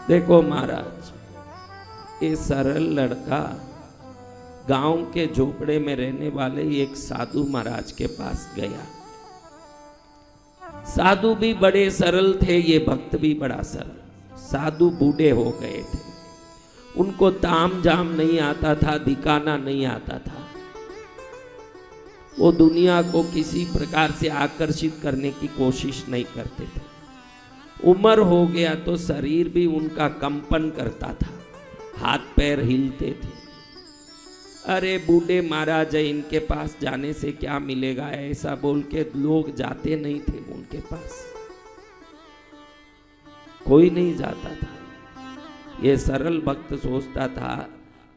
देखो महाराज, ये सरल लड़का गांव के झोपड़े में रहने वाले एक साधु महाराज के पास गया। साधु भी बड़े सरल थे, ये भक्त भी बड़ा सरल। साधु बूढ़े हो गए थे, उनको ताम झाम नहीं आता था, दिखाना नहीं आता था। वो दुनिया को किसी प्रकार से आकर्षित करने की कोशिश नहीं करते थे। उम्र हो गया तो शरीर भी उनका कंपन करता था, हाथ पैर हिलते थे। अरे बूढ़े महाराज है, इनके पास जाने से क्या मिलेगा, ऐसा बोल के लोग जाते नहीं थे उनके पास, कोई नहीं जाता था। ये सरल भक्त सोचता था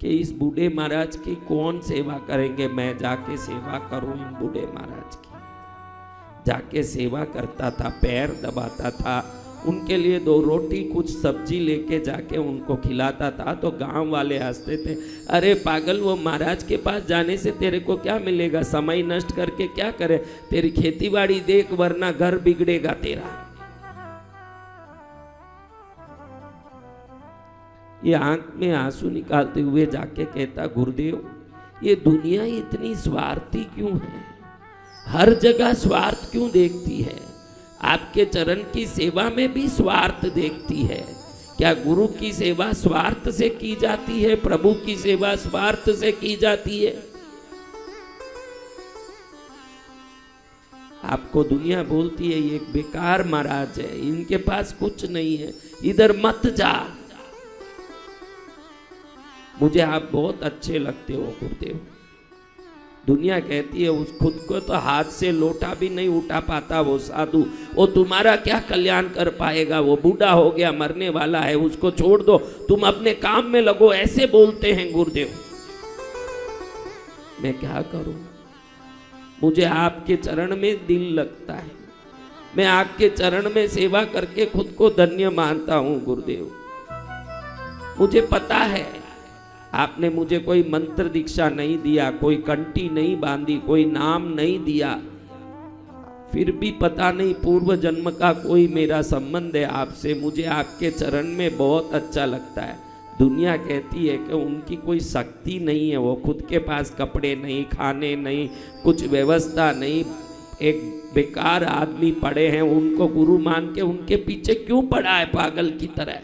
कि इस बूढ़े महाराज की कौन सेवा करेंगे, मैं जाके सेवा करूं इन बूढ़े महाराज की। जाके सेवा करता था, पैर दबाता था, उनके लिए 2 रोटी कुछ सब्जी लेके जाके उनको खिलाता था। तो गांव वाले हंसते थे, अरे पागल, वो महाराज के पास जाने से तेरे को क्या मिलेगा, समय नष्ट करके क्या करे, तेरी खेतीबाड़ी देख वरना घर बिगड़ेगा तेरा। ये आंख में आंसू निकालते हुए जाके कहता, गुरुदेव ये दुनिया इतनी स्वार्थी क्यों है, हर जगह स्वार्थ क्यों देखती है, आपके चरण की सेवा में भी स्वार्थ देखती है। क्या गुरु की सेवा स्वार्थ से की जाती है, प्रभु की सेवा स्वार्थ से की जाती है? आपको दुनिया बोलती है ये बेकार महाराज है, इनके पास कुछ नहीं है, इधर मत जा। मुझे आप बहुत अच्छे लगते हो गुरुदेव। दुनिया कहती है उस खुद को तो हाथ से लोटा भी नहीं उठा पाता वो साधु, वो तुम्हारा क्या कल्याण कर पाएगा, वो बूढ़ा हो गया, मरने वाला है, उसको छोड़ दो, तुम अपने काम में लगो, ऐसे बोलते हैं गुरुदेव। मैं क्या करूं, मुझे आपके चरण में दिल लगता है, मैं आपके चरण में सेवा करके खुद को धन्य मानता हूं गुरुदेव। मुझे पता है आपने मुझे कोई मंत्र दीक्षा नहीं दिया, कोई कंठी नहीं बांधी, कोई नाम नहीं दिया, फिर भी पता नहीं पूर्व जन्म का कोई मेरा संबंध है आपसे, मुझे आपके चरण में बहुत अच्छा लगता है। दुनिया कहती है कि उनकी कोई शक्ति नहीं है, वो खुद के पास कपड़े नहीं, खाने नहीं, कुछ व्यवस्था नहीं, एक बेकार आदमी पड़े हैं, उनको गुरु मान के उनके पीछे क्यों पड़ा है पागल की तरह,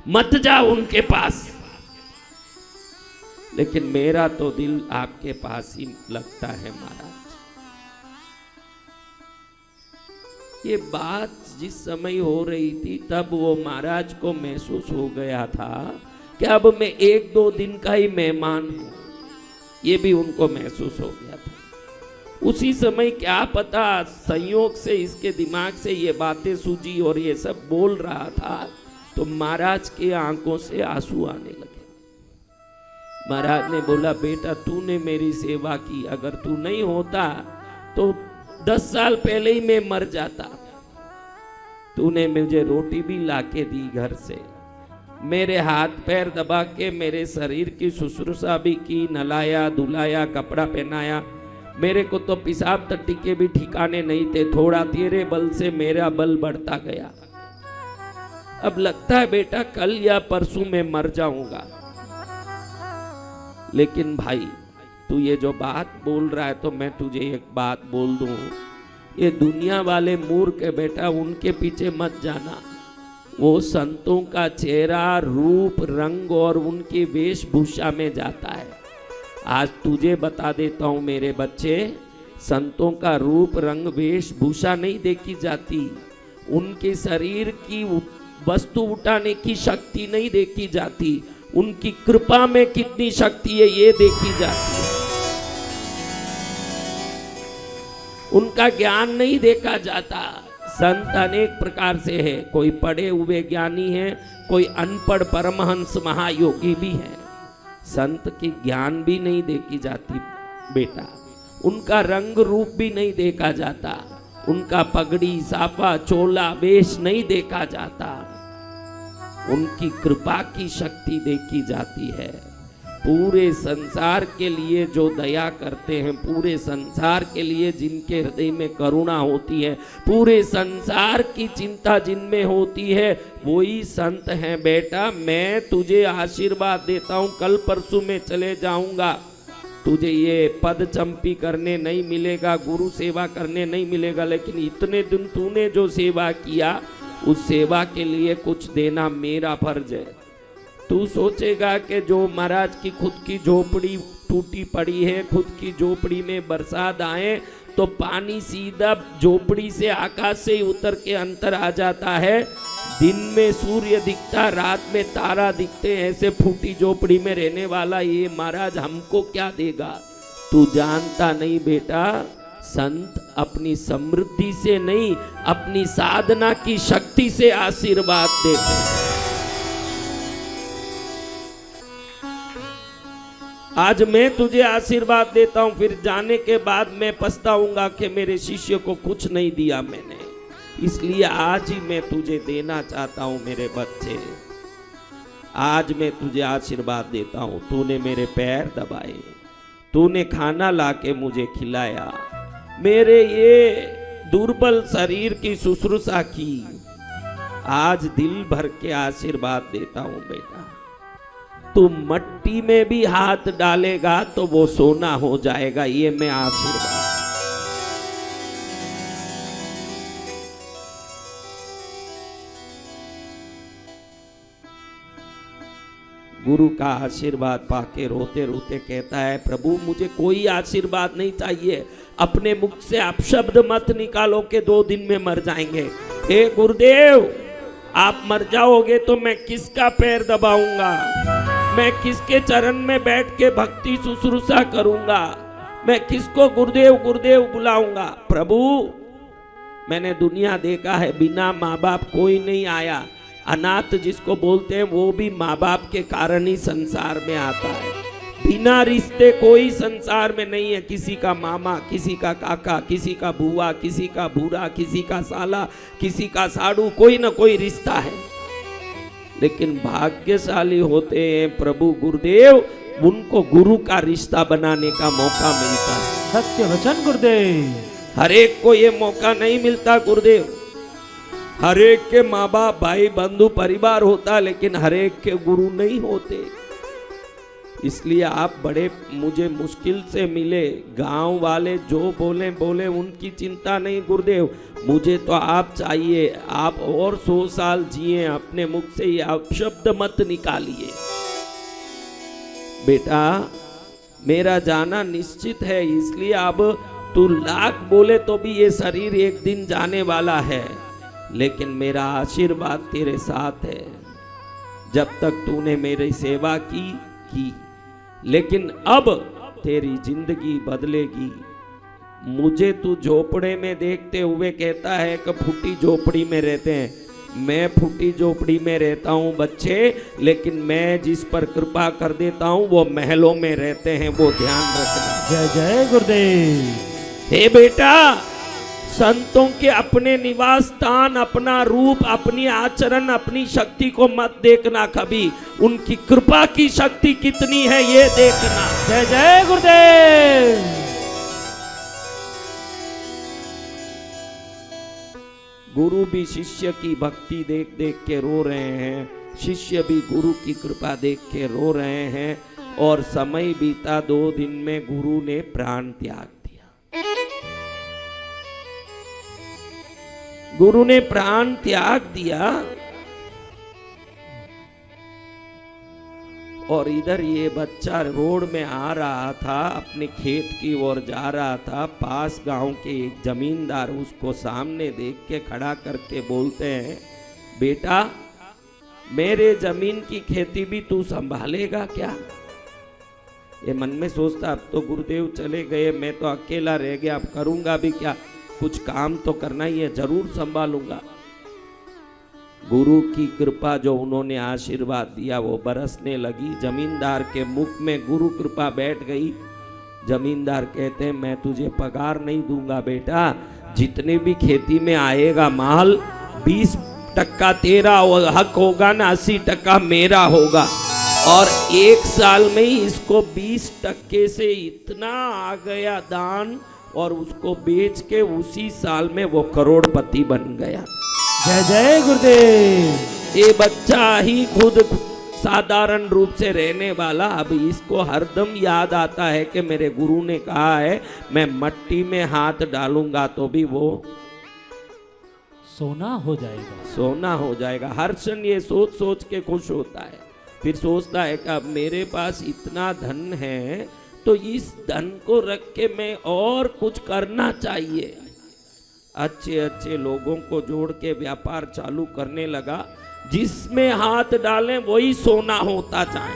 मत जाओ उनके पास। लेकिन मेरा तो दिल आपके पास ही लगता है महाराज। ये बात जिस समय हो रही थी तब वो महाराज को महसूस हो गया था कि अब मैं 1-2 दिन का ही मेहमान हूं, ये भी उनको महसूस हो गया था। उसी समय क्या पता संयोग से इसके दिमाग से ये बातें सूझी और ये सब बोल रहा था, तो महाराज के आंखों से आंसू आने लगे। महाराज ने बोला, बेटा तूने मेरी सेवा की, अगर तू नहीं होता तो 10 साल पहले ही मैं मर जाता। तूने मुझे रोटी भी लाके दी घर से, मेरे हाथ पैर दबा के मेरे शरीर की शुश्रूषा भी की, नलाया धुलाया, कपड़ा पहनाया। मेरे को तो पेशाब टट्टी के भी ठिकाने नहीं थे, थोड़ा तेरे बल से मेरा बल बढ़ता गया। अब लगता है बेटा कल या परसों में मर जाऊंगा। लेकिन भाई तू ये जो बात बोल रहा है तो मैं तुझे एक बात बोल दूं, ये दुनिया वाले मूर्ख है बेटा, उनके पीछे मत जाना। वो संतों का चेहरा, रूप, रंग और उनकी वेशभूषा में जाता है। आज तुझे बता देता हूं मेरे बच्चे, संतों का रूप, रंग, वेशभूषा नहीं देखी जाती, उनके शरीर की वस्तु उठाने की शक्ति नहीं देखी जाती, उनकी कृपा में कितनी शक्ति है ये देखी जाती है। उनका ज्ञान नहीं देखा जाता। संत अनेक प्रकार से है, कोई पढ़े हुए ज्ञानी है, कोई अनपढ़ परमहंस महायोगी भी है। संत की ज्ञान भी नहीं देखी जाती बेटा, उनका रंग रूप भी नहीं देखा जाता, उनका पगड़ी, साफा, चोला, वेश नहीं देखा जाता, उनकी कृपा की शक्ति देखी जाती है। पूरे संसार के लिए जो दया करते हैं, पूरे संसार के लिए जिनके हृदय में करुणा होती है, पूरे संसार की चिंता जिनमें होती है, वही संत हैं बेटा। मैं तुझे आशीर्वाद देता हूँ, कल परसों में चले जाऊंगा, तुझे ये पद चंपी करने नहीं मिलेगा, गुरु सेवा करने नहीं मिलेगा, लेकिन इतने दिन तूने जो सेवा किया उस सेवा के लिए कुछ देना मेरा फर्ज है। तू सोचेगा कि जो महाराज की खुद की झोपड़ी टूटी पड़ी है, खुद की झोपड़ी में बरसात आए तो पानी सीधा झोपड़ी से आकाश से उतर के अंतर आ जाता है, दिन में सूर्य दिखता, रात में तारा दिखते, ऐसे फूटी झोपड़ी में रहने वाला ये महाराज हमको क्या देगा? तू जानता नहीं बेटा, संत अपनी समृद्धि से नहीं, अपनी साधना की शक्ति से आशीर्वाद देते हैं। आज मैं तुझे आशीर्वाद देता हूं, फिर जाने के बाद मैं पछताऊंगा कि मेरे शिष्य को कुछ नहीं दिया मैंने, इसलिए आज ही मैं तुझे देना चाहता हूं मेरे बच्चे। आज मैं तुझे आशीर्वाद देता हूं। तूने मेरे पैर दबाए, तूने खाना लाके मुझे खिलाया, मेरे ये दुर्बल शरीर की शुश्रूषा की, आज दिल भर के आशीर्वाद देता हूं बेटा। तू मट्टी में भी हाथ डालेगा तो वो सोना हो जाएगा, ये मैं आशीर्वाद। गुरु का आशीर्वाद पाके रोते रोते कहता है, प्रभु मुझे कोई आशीर्वाद नहीं चाहिए, अपने मुख से आप शब्द मत निकालो कि 2 दिन में मर जाएंगे। हे गुरुदेव, आप मर जाओगे तो मैं किसका पैर दबाऊंगा, मैं किसके चरण में बैठ के भक्ति शुश्रूषा करूंगा, मैं किसको गुरुदेव गुरुदेव बुलाऊंगा? प्रभु मैंने दुनिया देखा है, बिना माँ बाप कोई नहीं आया, अनाथ जिसको बोलते हैं वो भी माँ बाप के कारण ही संसार में आता है। बिना रिश्ते कोई संसार में नहीं है, किसी का मामा, किसी का काका, किसी का बुआ, किसी का भूरा, किसी का साला, किसी का साड़ू, कोई ना कोई रिश्ता है। लेकिन भाग्यशाली होते हैं प्रभु गुरुदेव, उनको गुरु का रिश्ता बनाने का मौका मिलता है। सत्य वचन गुरुदेव। हर एक को ये मौका नहीं मिलता गुरुदेव। हर एक के माँ बाप, भाई बंधु परिवार होता, लेकिन हर एक के गुरु नहीं होते। इसलिए आप बड़े मुझे मुश्किल से मिले। गांव वाले जो बोले बोले, उनकी चिंता नहीं गुरुदेव, मुझे तो आप चाहिए। आप और 100 साल जिए, अपने मुख से ये आप शब्द मत निकालिए। बेटा मेरा जाना निश्चित है, इसलिए अब तू लाख बोले तो भी ये शरीर एक दिन जाने वाला है, लेकिन मेरा आशीर्वाद तेरे साथ है। जब तक तूने मेरी सेवा की, लेकिन अब तेरी जिंदगी बदलेगी। मुझे तू झोपड़े में देखते हुए कहता है कि फूटी झोपड़ी में रहते हैं, मैं फूटी झोपड़ी में रहता हूँ बच्चे, लेकिन मैं जिस पर कृपा कर देता हूँ वो महलों में रहते हैं, वो ध्यान रखना। जय जय गुरुदेव। हे बेटा, संतों के अपने निवास स्थान, अपना रूप, अपनी आचरण, अपनी शक्ति को मत देखना कभी, उनकी कृपा की शक्ति कितनी है ये देखना। जय जय गुरुदेव। गुरु भी शिष्य की भक्ति देख देख के रो रहे हैं, शिष्य भी गुरु की कृपा देख के रो रहे हैं। और समय बीता, 2 दिन में गुरु ने प्राण त्याग दिया। गुरु ने प्राण त्याग दिया और इधर ये बच्चा रोड में आ रहा था, अपने खेत की ओर जा रहा था। पास गांव के एक जमींदार उसको सामने देख के खड़ा करके बोलते हैं, बेटा मेरे जमीन की खेती भी तू संभालेगा क्या? ये मन में सोचता, अब तो गुरुदेव चले गए, मैं तो अकेला रह गया, अब करूंगा भी क्या, कुछ काम तो करना ही है, जरूर संभालूंगा। गुरु की कृपा जो उन्होंने आशीर्वाद दिया वो बरसने लगी। जमींदार के मुख में गुरु कृपा बैठ गई। जमींदार कहते हैं, मैं तुझे पगार नहीं दूंगा बेटा, जितने भी खेती में आएगा माल 20% तेरा हक होगा ना, 80% मेरा होगा। और 1 साल में ही इसको 20% से इतना आ गया दान, और उसको बेच के उसी साल में वो करोड़पति बन गया। जय जय गुरुदेव। ये बच्चा ही खुद साधारण रूप से रहने वाला अब इसको हरदम याद आता है कि मेरे गुरु ने कहा है मैं मट्टी में हाथ डालूंगा तो भी वो सोना हो जाएगा, सोना हो जाएगा। हर क्षण ये सोच सोच के खुश होता है। फिर सोचता है कि अब मेरे पास इतना धन है तो इस धन को रख के मैं और कुछ करना चाहिए। अच्छे अच्छे लोगों को जोड़ के व्यापार चालू करने लगा, जिसमें हाथ डालें वही सोना होता जाए,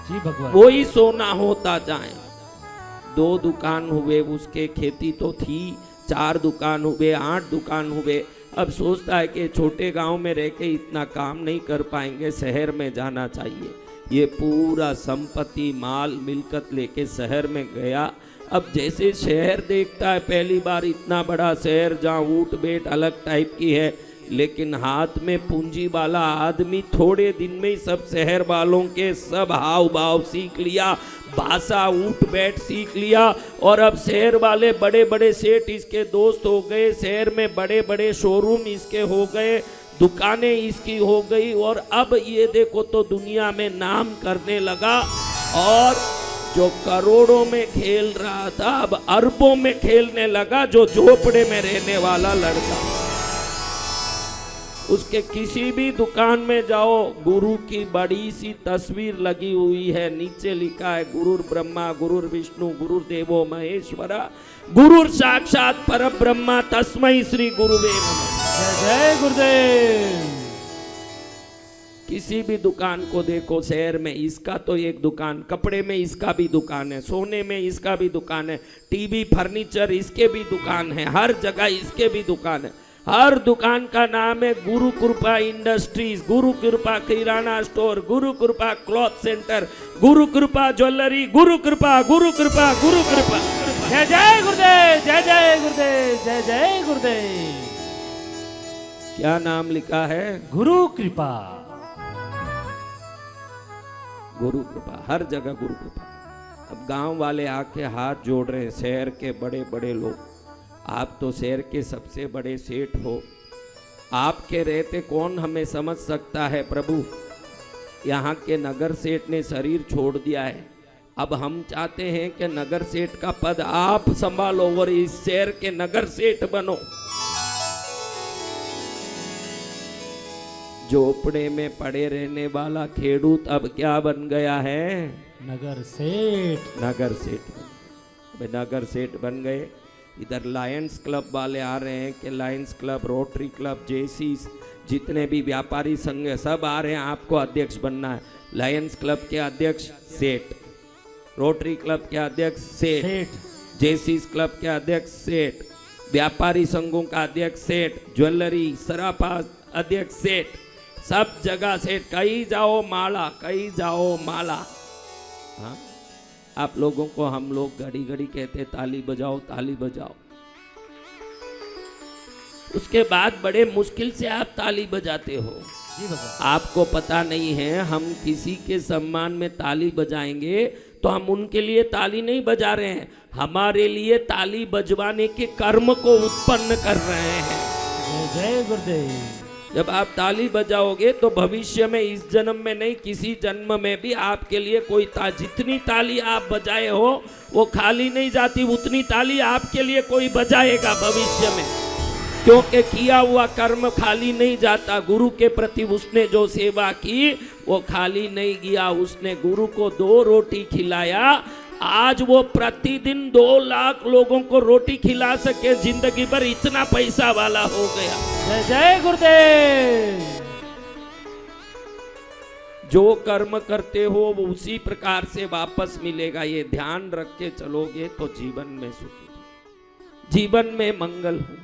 जी भगवान, वही सोना होता जाए। 2 दुकान हुए उसके, खेती तो थी, 4 दुकान हुए, 8 दुकान हुए। अब सोचता है कि छोटे गांव में रह के इतना काम नहीं कर पाएंगे, शहर में जाना चाहिए। ये पूरा संपत्ति माल मिलकत लेके शहर में गया। अब जैसे शहर देखता है, पहली बार इतना बड़ा शहर जहाँ ऊट बैठ अलग टाइप की है, लेकिन हाथ में पूंजी वाला आदमी थोड़े दिन में ही सब शहर वालों के सब हाव भाव सीख लिया, भाषा ऊट बैठ सीख लिया। और अब शहर वाले बड़े बड़े सेठ इसके दोस्त हो गए, शहर में बड़े बड़े शोरूम इसके हो गए, दुकानें इसकी हो गई। और अब ये देखो तो दुनिया में नाम करने लगा, और जो करोड़ों में खेल रहा था अब अरबों में खेलने लगा। जो झोपड़े में रहने वाला लड़का, उसके किसी भी दुकान में जाओ, गुरु की बड़ी सी तस्वीर लगी हुई है, नीचे लिखा है गुरुर ब्रह्मा गुरुर विष्णु गुरुर्देवो महेश्वरा गुरुर साक्षात परब्रह्मा तस्मै श्री गुरुवे नमः। जय जय गुरुदेव। किसी भी दुकान को देखो शहर में, इसका तो एक दुकान, कपड़े में इसका भी दुकान है, सोने में इसका भी दुकान है, टीवी फर्नीचर इसके भी दुकान है, हर जगह इसके भी दुकान है। हर दुकान का नाम है गुरु कृपा इंडस्ट्रीज, गुरु कृपा किराना स्टोर, गुरु कृपा क्लॉथ सेंटर, गुरु कृपा ज्वेलरी, गुरु कृपा गुरु कृपा गुरु कृपा। जय जय गुरुदेव, जय जय गुरुदेव, जय जय गुरुदेव। क्या नाम लिखा है? गुरु कृपा, गुरु कृपा, हर जगह गुरु कृपा। अब गांव वाले आके हाथ जोड़ रहे हैं, शहर के बड़े बड़े लोग। आप तो शहर के सबसे बड़े सेठ हो, आपके रहते कौन हमें समझ सकता है प्रभु। यहाँ के नगर सेठ ने शरीर छोड़ दिया है, अब हम चाहते हैं कि नगर सेठ का पद आप संभालो और इस शहर के नगर सेठ बनो। झोपड़े में पड़े रहने वाला खेडूत अब क्या बन गया है? नगर सेठ। नगर सेठ, नगर सेठ बन गए। इधर लायंस क्लब वाले आ रहे हैं कि लायंस क्लब, रोटरी क्लब, जेसीस, जितने भी व्यापारी संघ है सब आ रहे हैं, आपको अध्यक्ष बनना है। लायंस क्लब के अध्यक्ष सेठ, रोटरी क्लब के अध्यक्ष सेठ, जेसीस क्लब के अध्यक्ष सेठ, व्यापारी संघों का अध्यक्ष सेठ, ज्वेलरी सराफा अध्यक्ष सेठ, सब जगह सेठ। कहीं जाओ माला, कहीं जाओ माला। हाँ, आप लोगों को हम लोग घड़ी घड़ी कहते ताली बजाओ ताली बजाओ, उसके बाद बड़े मुश्किल से आप ताली बजाते हो। आपको पता नहीं है, हम किसी के सम्मान में ताली बजाएंगे तो हम उनके लिए ताली नहीं बजा रहे हैं, हमारे लिए ताली बजवाने के कर्म को उत्पन्न कर रहे हैं। जय गुरुदेव। जब आप ताली बजाओगे तो भविष्य में, इस जन्म में नहीं किसी जन्म में भी आपके लिए कोई जितनी ताली आप बजाए हो वो खाली नहीं जाती, उतनी ताली आपके लिए कोई बजाएगा भविष्य में, क्योंकि किया हुआ कर्म खाली नहीं जाता। गुरु के प्रति उसने जो सेवा की वो खाली नहीं गया। उसने गुरु को 2 रोटी खिलाया, आज वो प्रतिदिन 2 लाख लोगों को रोटी खिला सके, जिंदगी भर इतना पैसा वाला हो गया। जय जय गुरुदेव। जो कर्म करते हो वो उसी प्रकार से वापस मिलेगा, ये ध्यान रख के चलोगे तो जीवन में सुखी, जीवन में मंगल हो।